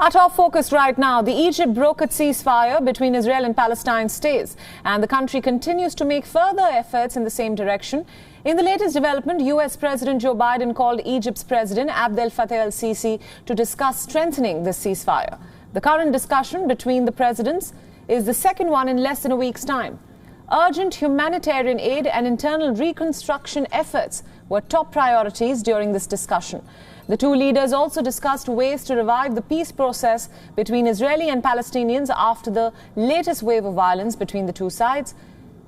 Our top focus right now, the Egypt brokered ceasefire between Israel and Palestine stays, and the country continues to make further efforts in the same direction. In the latest development, US President Joe Biden called Egypt's President Abdelfattah al-Sisi to discuss strengthening this ceasefire. The current discussion between the presidents is the second one in less than a week's time. Urgent humanitarian aid and internal reconstruction efforts were top priorities during this discussion. The two leaders also discussed ways to revive the peace process between Israeli and Palestinians after the latest wave of violence between the two sides.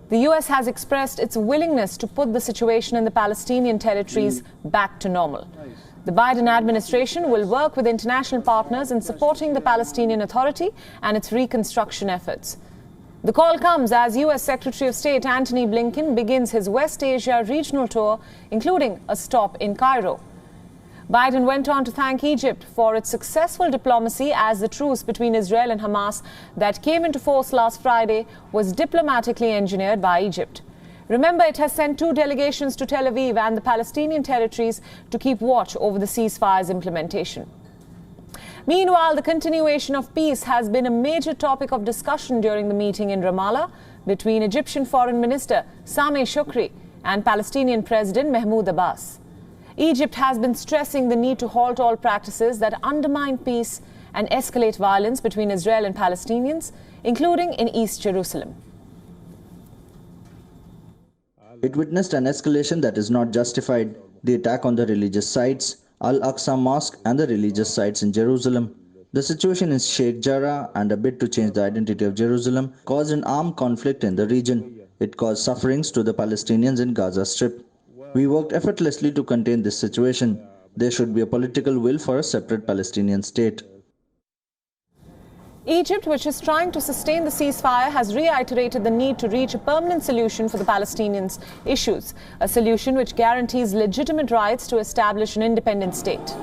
The US has expressed its willingness to put the situation in the Palestinian territories back to normal. The Biden administration will work with international partners in supporting the Palestinian Authority and its reconstruction efforts. The call comes as US Secretary of State Antony Blinken begins his West Asia regional tour, including a stop in Cairo. Biden went on to thank Egypt for its successful diplomacy as the truce between Israel and Hamas that came into force last Friday was diplomatically engineered by Egypt. Remember, it has sent two delegations to Tel Aviv and the Palestinian territories to keep watch over the ceasefire's implementation. Meanwhile, the continuation of peace has been a major topic of discussion during the meeting in Ramallah between Egyptian Foreign Minister Sameh Shoukry and Palestinian President Mahmoud Abbas. Egypt has been stressing the need to halt all practices that undermine peace and escalate violence between Israel and Palestinians, including in East Jerusalem. It witnessed an escalation that is not justified. The attack on the religious sites, Al-Aqsa Mosque and the religious sites in Jerusalem. The situation in Sheikh Jarrah and a bid to change the identity of Jerusalem caused an armed conflict in the region. It caused sufferings to the Palestinians in Gaza Strip. We worked effortlessly to contain this situation. There should be a political will for a separate Palestinian state. Egypt, which is trying to sustain the ceasefire, has reiterated the need to reach a permanent solution for the Palestinians' issues, a solution which guarantees legitimate rights to establish an independent state.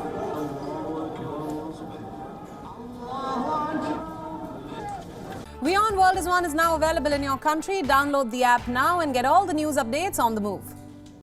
WION World is now available in your country. Download the app now and get all the news updates on the move.